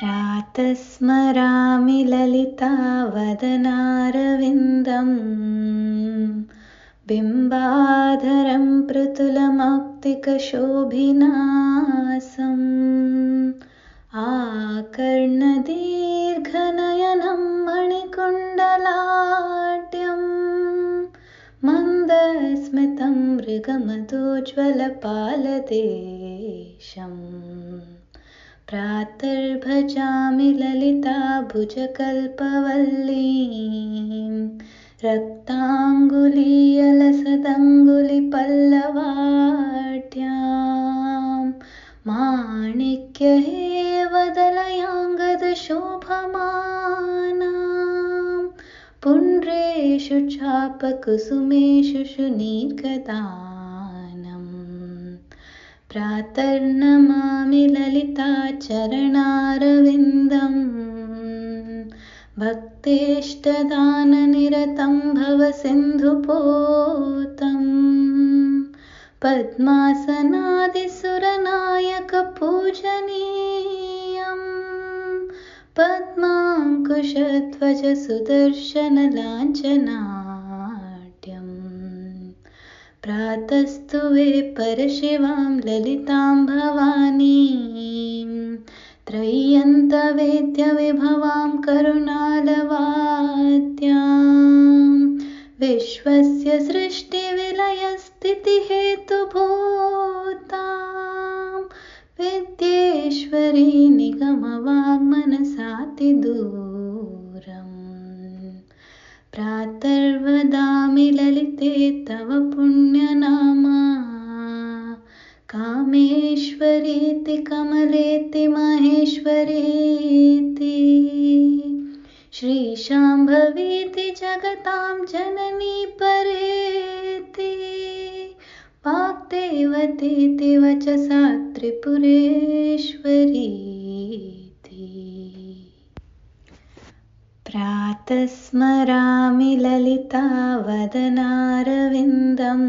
प्रातः स्मरामि ललितावदनारविन्दं बिम्बाधरं पृथुलमौक्तिकशोभिनासम् आकर्णदीर्घनयनं मणिकुण्डलाढ्यं मन्दस्मितं मृगमदोज्ज्वलपालदेशम् प्रातर्भजामि ललिताभुजकल्पवल्लीं रक्ताङ्गुलीयलसदङ्गुलिपल्लवाढ्यां माणिक्यहेवदलयाङ्गदशोभमानां पुण्ड्रेषु चापकुसुमेषु शुनीर्गदानम् प्रातर्नमामि ललिताचरणारविन्दं भक्तेष्टदाननिरतं भवसिन्धुपोतं पद्मासनादिसुरनायकपूजनीयं पद्माङ्कुशध्वजसुदर्शनलाञ्छनाढ्यम् प्रातस्तुवे परशिवां ललितां भवानीं त्रय्यन्तवेद्यविभवां करुणालवाद्यां विश्वस्य सृष्टिविलयस्थितिहेतुभूतां विद्येश्वरी निगमवाङ्मनसातिदूरम् प्रातर्वदामि ललिते तव पुण्यनामा कामेश्वरीति कमलेति महेश्वरीति श्रीशाम्भवीति जगतां जननी परेति वाग्देवतीति वचसा त्रिपुरेश्वरीति। प्रातः स्मरामि ललितावदनारविन्दं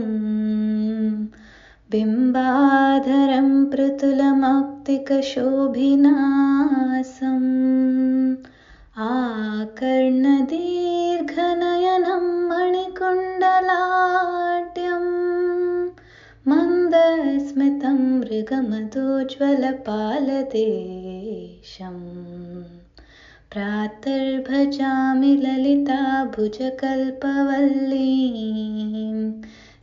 बिम्बाधरं पृथुलमौक्तिकशोभिनासम् आकर्णदीर्घनयनं मणिकुण्डलाढ्यं मन्दस्मितं मृगमदोज्ज्वलपालदेशम् प्रातर्भजामि ललिताभुजकल्पवल्लीं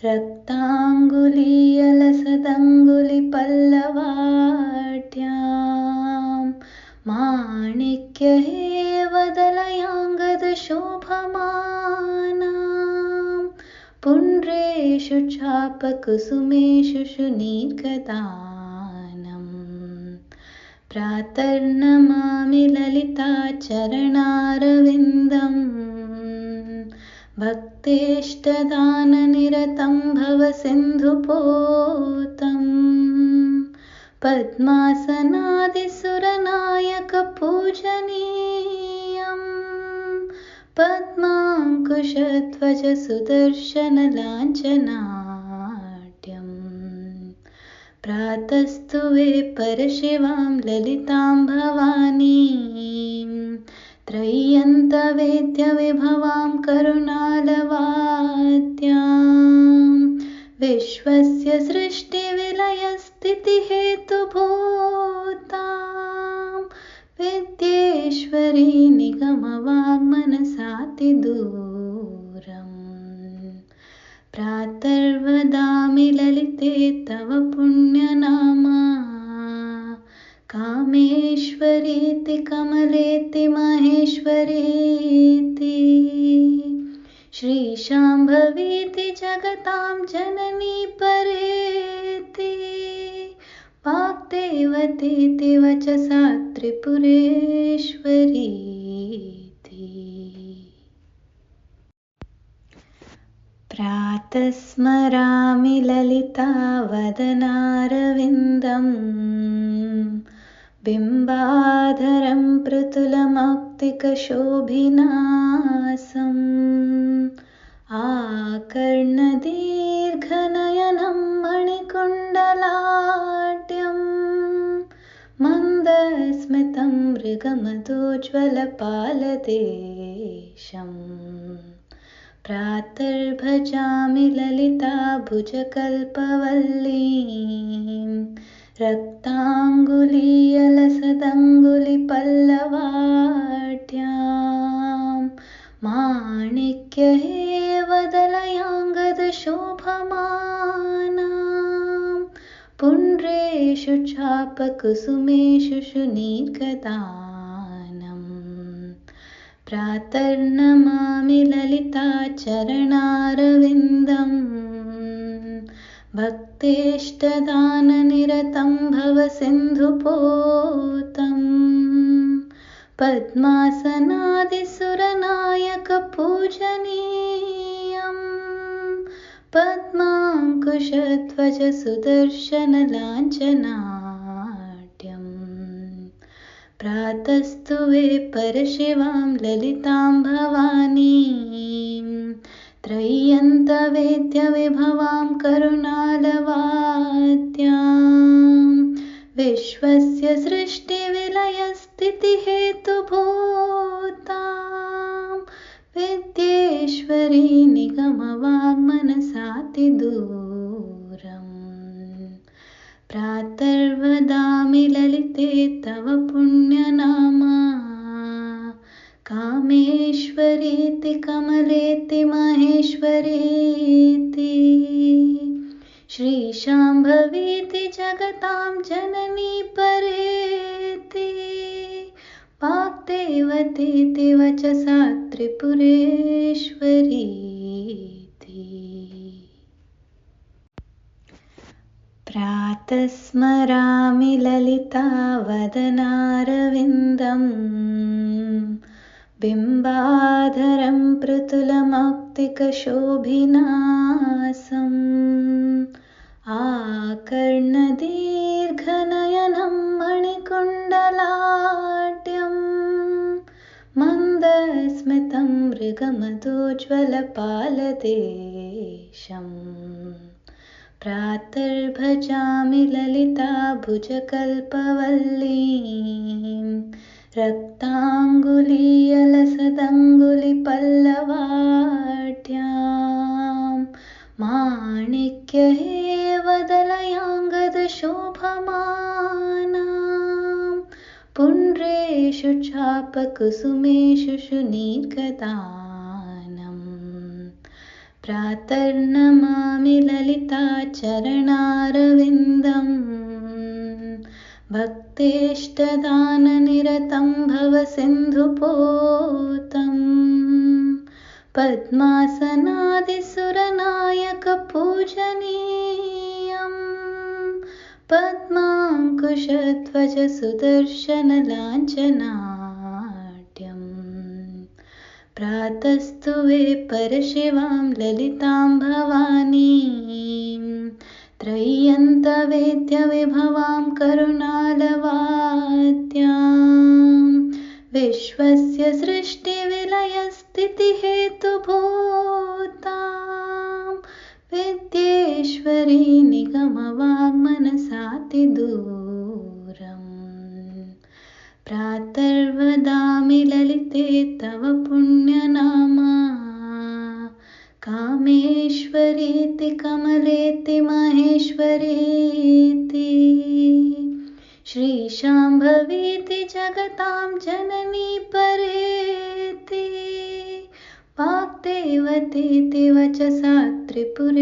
रक्ताङ्गुलीयलसदङ्गुलिपल्लवाढ्यां माणिक्यहेवदलयाङ्गदशोभमानां पुण्ड्रेषु चापकुसुमेषु शुनीर्गदानम् प्रातर्नमामि ललिताचरणारविन्दं भक्तेष्टदाननिरतं भवसिन्धुपोतं पद्मासनादिसुरनायकपूजनीयं पद्माङ्कुशध्वजसुदर्शनलाञ्छनाढ्यम् प्रातस्तुवे परशिवां ललितां भवानीं त्रय्यन्तवेद्यविभवां करुणालवाद्यां विश्वस्य सृष्टिविलयस्थितिहेतुभूतां विद्येश्वरी निगमवाङ्मनसातिदूरम् प्रातर्वदामि ललिते तव पुण्यनामा कामेश्वरीति कमलेति महेश्वरीति श्रीशाम्भवीति जगतां जननी परेति वाग्देवतीति वचसा त्रिपुरेश्वरीति। प्रातः स्मरामि ललितावदनारविन्दं बिम्बाधरं पृथुलमौक्तिकशोभिनासम् आकर्णदीर्घनयनं मणिकुण्डलाढ्यं मन्दस्मितं मृग मृगमदोज्ज्वलपालदेशम् प्रातर्भजामि ललिताभुजकल्पवल्लीं रक्ताङ्गुलीयलसदङ्गुलिपल्लवाढ्यां माणिक्यहेवदलयाङ्गदशोभमानां पुण्ड्रेषु चापकुसुमेषु शुनीर्गदानम् प्रातर्नमामि ललिताचरणारविन्दम् भक्तेष्टदाननिरतं भवसिन्धुपोतम् पद्मासनादिसुरनायकपूजनीयम् पद्माङ्कुशध्वजसुदर्शनलाञ्छनाढ्यम् प्रातस्तुवे परशिवां ललितां भवानीं त्रय्यन्तवेद्यविभवां करुणालवाद्यां विश्वस्य सृष्टिविलयस्थितिहेतुभूतां विद्येश्वरी निगमवाङ्मनसातिदूरम् प्रातर्वदामि ललिते तव पुण्यनामा कामेश्वरीति कमलेति महेश्वरीति श्रीशाम्भवीति जगतां जननी परेति वाग्देवतीति वचसा त्रिपुरेश्वरीति प्रातस्मरामि ललितावदनारविन्दम् बिम्बाधरं पृथुलमौक्तिकशोभिनासम् आकर्णदीर्घनयनं मणिकुण्डलाढ्यं मन्दस्मितं मृगमदोज्ज्वलपालदेशम् प्रातर्भजामि ललिताभुजकल्पवल्लीं रक्ताङ्गुलीयलसदङ्गुलिपल्लवाढ्यां माणिक्यहेवदलयाङ्गदशोभमानां पुण्ड्रेषु चापकुसुमेषु शुनीर्गदानम् प्रातर्नमामि ललिताचरणारविन्दम् भक्तेष्टदाननिरतं भवसिन्धुपोतम् पद्मासनादिसुरनायकपूजनीयम् पद्माङ्कुशध्वजसुदर्शनलाञ्छनाढ्यम् प्रातस्तुवे परशिवां ललितां भवानीं त्रय्यन्तवेद्यविभवां करुणालवाद्यां विश्वस्य सृष्टिविलयस्थितिहेतुभूतां विद्येश्वरी निगमवाङ्मनसातिदूरम् प्रातर्वदामि ललिते तव पुण्यनामा कामेश्वरीति कमलेति महेश्वरीति श्रीशाम्भवीति जगतां जननी परेति वाग्देवतीति वचसा त्रिपुरेश्वरीति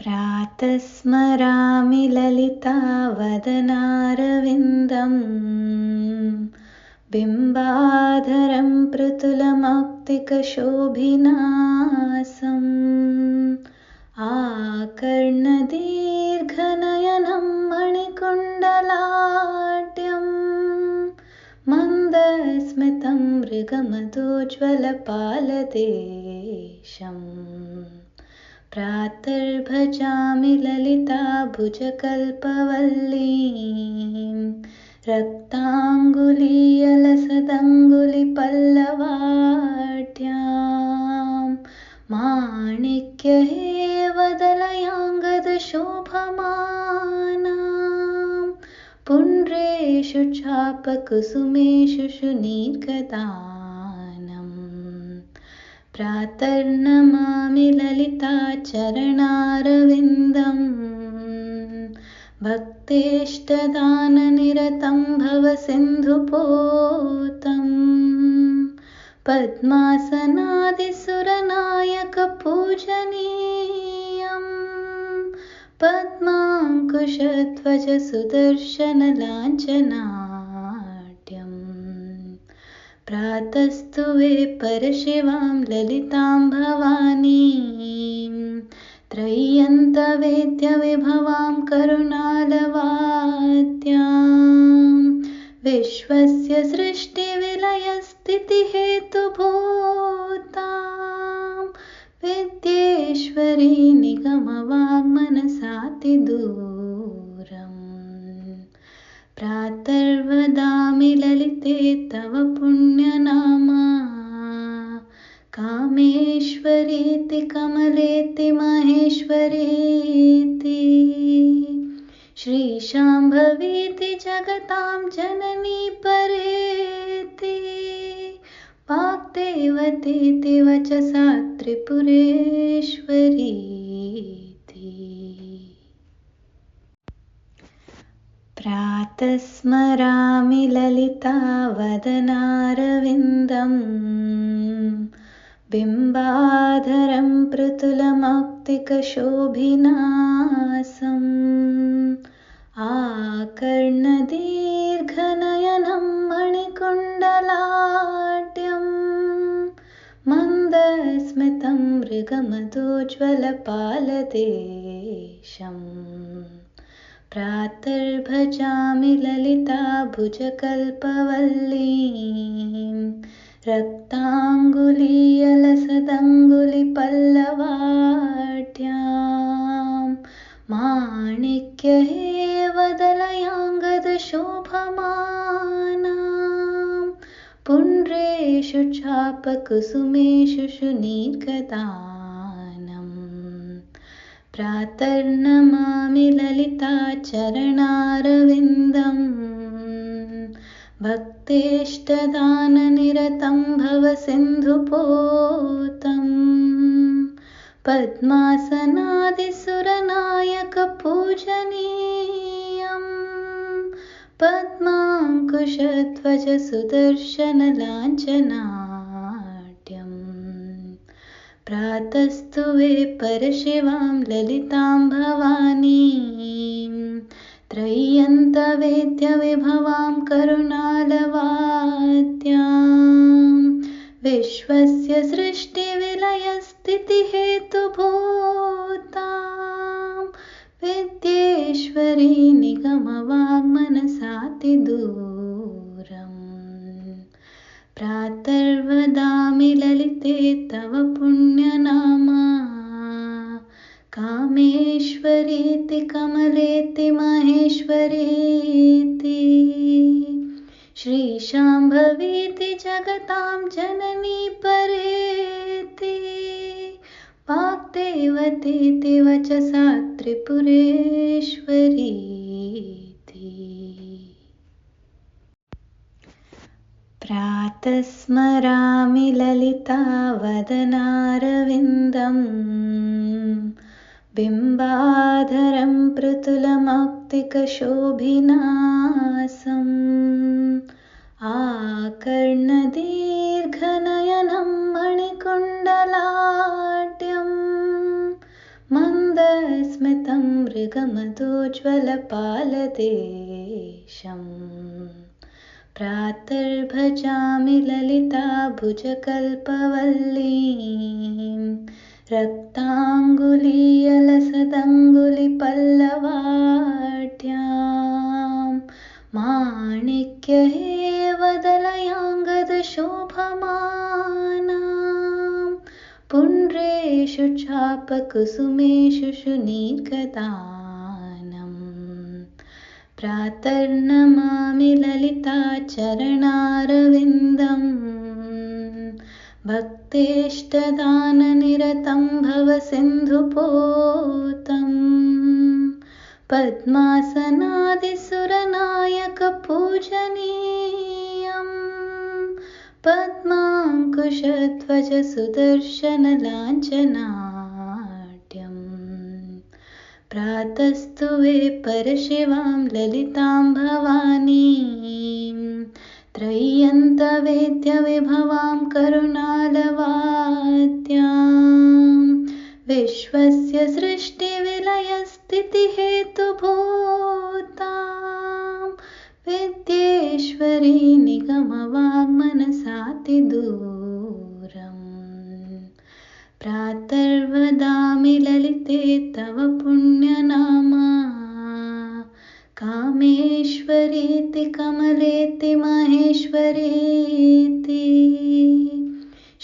प्रातस्मरामि ललितावदनारविन्दम् बिम्बाधरं पृथुलमौक्तिकशोभिनासम् आकर्णदीर्घनयनं मणिकुण्डलाढ्यं मन्दस्मितं मृगमदोज्ज्वलपालदेशम् प्रातर्भजामि ललिताभुजकल्पवल्लीं रक्ताङ्गुलीयलसदङ्गुलिपल्लवाढ्यां माणिक्यहेवदलयाङ्गदशोभमानां शोभमानां पुण्ड्रेषु चापकुसुमेषु शुनीर्गदानं प्रातर्नमामि ललिताचरणारविन्दं भक्तेष्टदाननिरतं भवसिन्धुपोतं पद्मासनादिसुरनायकपूजनीयं पद्माङ्कुशध्वजसुदर्शनलाञ्छनाढ्यं प्रातस्तुवे परशिवां ललितां भवानीं त्रय्यन्तवेद्यविभवां करुणालवाद्यां विश्वस्य सृष्टिविलयस्थितिहेतुभूतां विद्येश्वरी निगमवाङ्मनसातिदूरम् प्रातर्वदामि ललिते तव पुण्यनामा कामेश्वरीति कमलेति महेश्वरीति श्रीशाम्भवीति जगतां जननी परेति वाग्देवतीति वचसा त्रिपुरेश्वरीति प्रातः स्मरामि ललितावदनारविन्दं बिम्बाधरं पृथुलमौक्तिकशोभिनासम् आकर्णदीर्घनयनं मणिकुण्डलाढ्यं मन्दस्मितं मृगमदोज्ज्वलपालदेशम् प्रातर्भजामि ललिताभुजकल्पवल्लीं रक्ताङ्गुलीयलसदङ्गुलिपल्लवाढ्यां माणिक्यहेवदलयाङ्गदशोभमानां पुण्ड्रेषु चापकुसुमेषु शुनीर्गदानं प्रातर्नमामि ललिताचरणारविन्दं भक्तेष्टदाननिरतं भवसिन्धुपोतं पद्मासनादिसुरनायकपूजनीयं पद्माङ्कुशध्वजसुदर्शनलाञ्छनाढ्यं प्रातस्तुवे परशिवां ललितां भवानीं त्रय्यन्तवेद्यविभवां करुणालवाद्यां विश्वस्य सृष्टिविलयस्थितिहेतुभूतां विद्येश्वरी निगमवाङ्मनसातिदूरम् प्रातर्वदामि ललिते तव पुण्यनामा कामेश्वरीति कमलेति महेश्वरीति श्रीशाम्भवीति जगतां जननी परेति वाग्देवतीति वचसा त्रिपुरेश्वरीति प्रातः स्मरामि ललितावदनारविन्दं बिम्बाधरं पृथुलमौक्तिकशोभिनासम् आकर्णदीर्घनयनं मणिकुण्डलाढ्यं मन्दस्मितं मृगमदोज्ज्वलपालदेशम् प्रातर्भजामि ललिताभुजकल्पवल्लीं रक्ताङ्गुलीयलसदङ्गुलिपल्लवाढ्यां माणिक्यहेवदलयाङ्गदशोभमानां पुण्ड्रेषु चापकुसुमेषु शुनीर्गदानं प्रातर्नमामि ललिताचरणारविन्दं भक्तेष्टदाननिरतं भवसिन्धुपोतं पद्मासनादिसुरनायकपूजनीयं पद्माङ्कुशध्वज सुदर्शनलाञ्छनाढ्यम् प्रातस्तु वे परशिवां ललितां भवानीं त्रय्यन्तवेद्यविभवां करुणालवाद्यां विश्वस्य सृष्टिविलयस्थितिहेतुभूतां विद्येश्वरी निगमवाङ्मनसातिदूरम् प्रातर्वदामि ललिते तव पुण्यनामा कामेश्वरीति कमलेति महेश्वरीति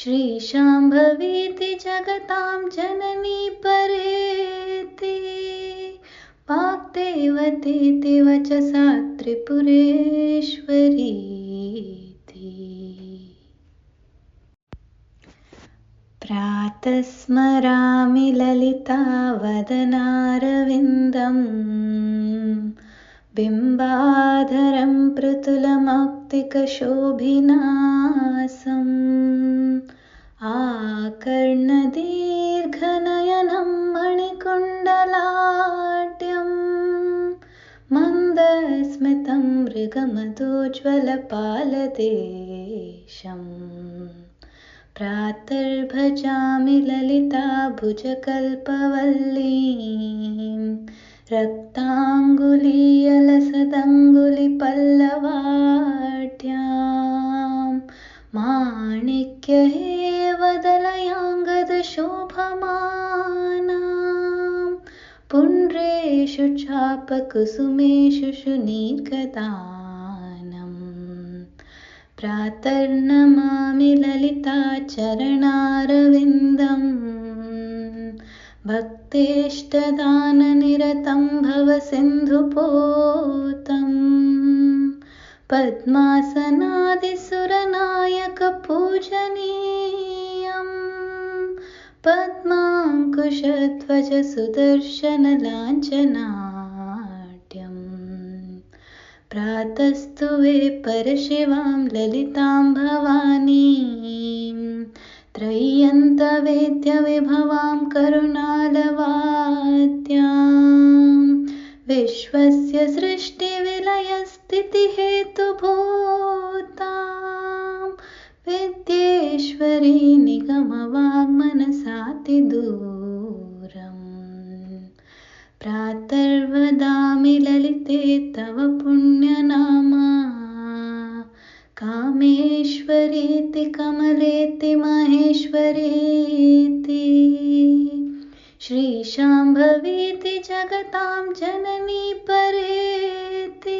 श्रीशाम्भवीति जगतां जननी परेति वाग्देवतीति वचसा त्रिपुरेश्वरीति प्रातः स्मरामि ललितावदनारविन्दम् बिम्बाधरं पृथुलमौक्तिकशोभिनासम् आकर्णदीर्घनयनं मणिकुण्डलाढ्यं मन्दस्मितं मृगमदोज्ज्वलपालदेशम् प्रातर्भजामि ललिताभुजकल्पवल्लीं रक्ताङ्गुलीयलसदङ्गुलिपल्लवाढ्यां माणिक्यहेवदलयाङ्गदशोभमानां पुण्ड्रेषु चापकुसुमेषु शुनीर्गदानम् प्रातर्नमामि ललिताचरणारविन्दम् भक्तेष्टदाननिरतं भवसिन्धुपोतं पद्मासनादिसुरनायकपूजनीयं पद्माङ्कुशध्वज सुदर्शनलाञ्छनाढ्यम् प्रातस्तु वे परशिवां ललितां भवानीं त्रय्यन्तवेद्यविभवां करुणालवाद्यां विश्वस्य सृष्टिविलयस्थितिहेतुभूतां विद्येश्वरी निगमवाङ्मनसातिदूरम् प्रातर्वदामि ललिते तव पुण्यनामा कामेश्वरीति कमलेति महेश्वरीति श्रीशाम्भवीति जगतां जननी परेति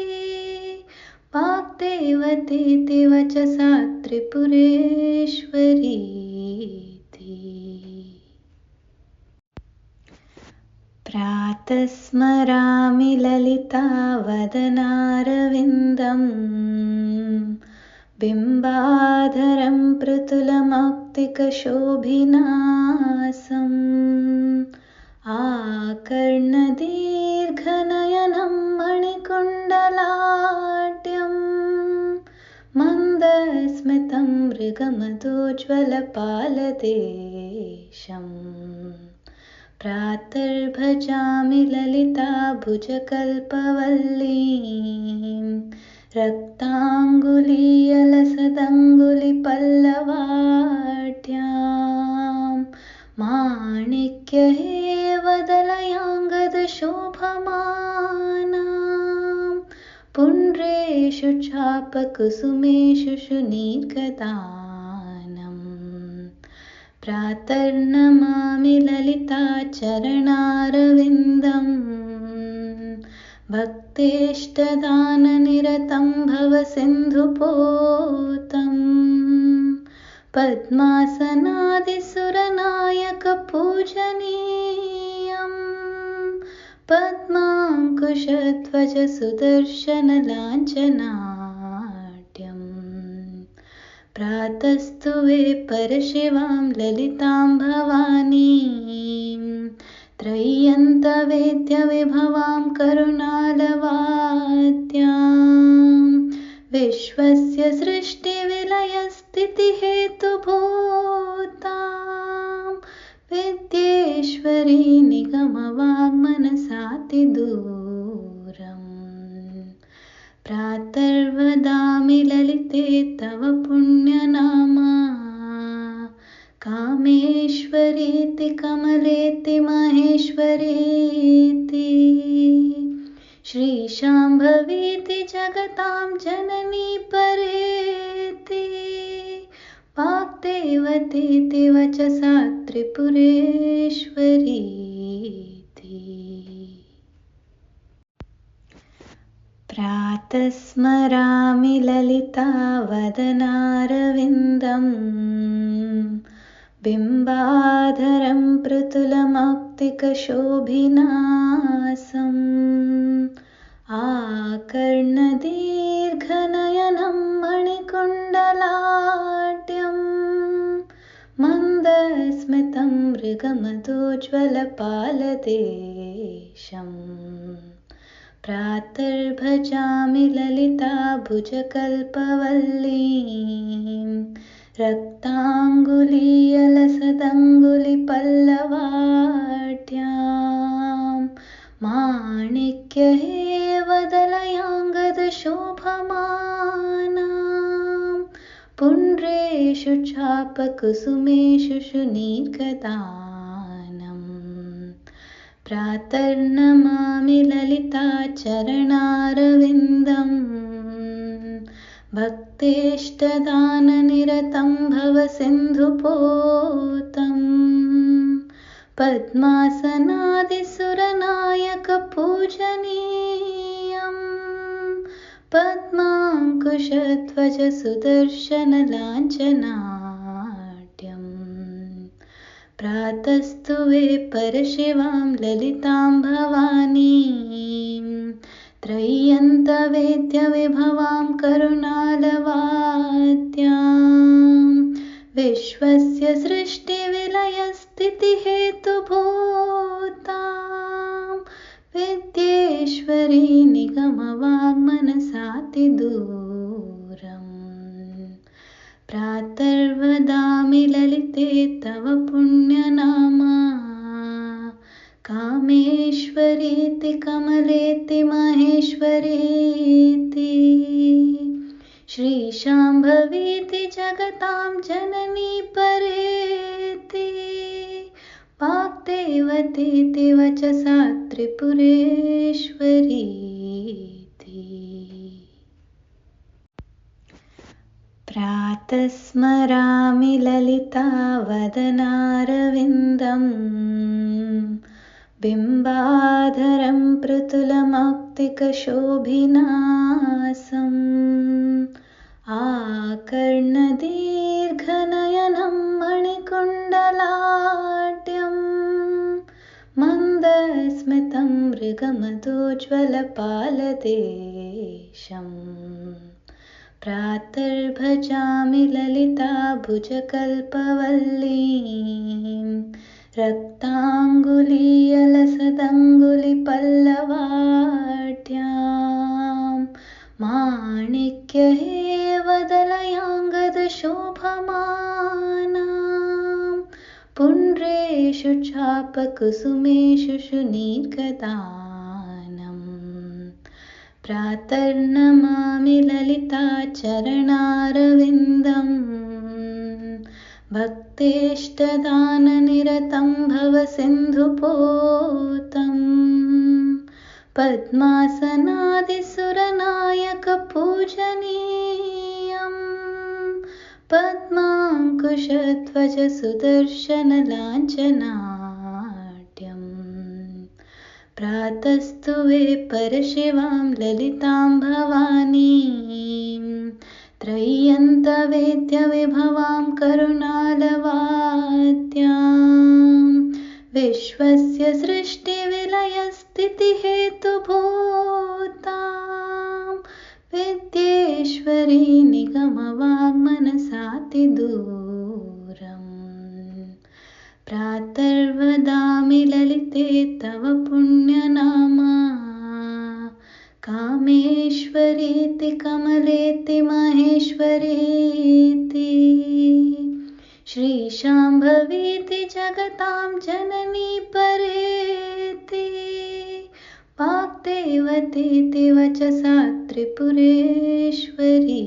वाग्देवतीति वचसा त्रिपुरेश्वरीति प्रातः स्मरामि ललितावदनारविन्दम् बिम्बाधरं पृथुलमौक्तिकशोभिनासम् आकर्णदीर्घनयनं मणिकुण्डलाढ्यं मन्दस्मितं मृगमदोज्ज्वलपालदेशम् प्रातर्भजामि ललिताभुजकल्पवल्लीं रक्ताङ्गुलीयलसदङ्गुलिपल्लवाढ्यां माणिक्यहेवदलयाङ्गदशोभमानां पुण्ड्रेषु चापकुसुमेषु शुनीर्गदानम् प्रातर्नमामि ललिताचरणारविन्दम् भक्तेष्टदाननिरतं भवसिन्धुपोतं पद्मासनादिसुरनायकपूजनीयं पद्माङ्कुशध्वज सुदर्शनलाञ्छनाढ्यम् प्रातस्तु वे परशिवां ललितां भवानीं त्रय्यन्तवेद्यविभवां करुणालवाद्यां विश्वस्य सृष्टिविलयस्थितिहेतुभूतां विद्येश्वरी निगमवाङ्मनसातिदूरम् प्रातर्वदामि ललिते तव पुण्यनामा कामेश्वरीति कमलेति महेश्वरीति श्रीशाम्भवीति जगतां जननी परेति वाग्देवतीति वचसा त्रिपुरेश्वरीति प्रातः स्मरामि ललितावदनारविन्दम् बिम्बाधरं पृथुलमौक्तिकशोभिनासम् आकर्णदीर्घनयनं मणिकुण्डलाढ्यं मन्दस्मितं मृगमदोज्ज्वलपालदेशम् प्रातर्भजामि ललिताभुजकल्पवल्लीं रक्ताङ्गुलीयलसदङ्गुलिपल्लवाढ्यां माणिक्यहेवदलयाङ्गदशोभमानां पुण्ड्रेषु चापकुसुमेषु शुनीर्गदानम् प्रातर्नमामि ललिताचरणारविन्दम् भक्तेष्टदाननिरतं भवसिन्धुपोतं पद्मासनादिसुरनायकपूजनीयं पद्माङ्कुशध्वजसुदर्शनलाञ्छनाढ्यम् प्रातस्तुवे परशिवां ललितां भवानीं त्रय्यन्तवेद्यविभवां करुणालवाद्यां विश्वस्य सृष्टिविलयस्थितिहेतुभूतां विद्येश्वरी निगमवाङ्मनसातिदूरम् प्रातर्वदामि ललिते तव पुण्यनामा कामेश्वरीति कमलेति महेश्वरीति श्रीशाम्भवीति जगतां जननी परेति वाग्देवतीति वचसा त्रिपुरेश्वरीति प्रातः स्मरामि ललितावदनारविन्दम् बिम्बाधरं पृथुलमौक्तिकशोभिनासम् आकर्णदीर्घनयनं मणिकुण्डलाढ्यं मन्दस्मितं मृगमदोज्ज्वलपालदेशम् प्रातर्भजामि ललिताभुजकल्पवल्लीं रक्ताङ्गुलीयलसदङ्गुलिपल्लवाढ्यां माणिक्यहेवदलयाङ्गदशोभमानां पुण्ड्रेषु चापकुसुमेषु शुनीर्गदानम् प्रातर्नमामि ललिताचरणारविन्दम् भक्तेष्टदाननिरतं भवसिन्धुपोतं पद्मासनादिसुरनायकपूजनीयं पद्माङ्कुशध्वजसुदर्शनलाञ्छनाढ्यम् प्रातस्तुवे परशिवां ललितां भवानीं त्रय्यन्तवेद्यविभवां करुणालवाद्यां विश्वस्य सृष्टिविलयस्थितिहेतुभूतां विद्येश्वरी निगमवाङ्मनसातिदूरम् प्रातर्वदामि ललिते तव पुण्यनामा कामेश्वरीति कमलेति महेश्वरीति श्रीशाम्भवीति जगतां जननी परेति वाग्देवतीति वचसा त्रिपुरेश्वरी।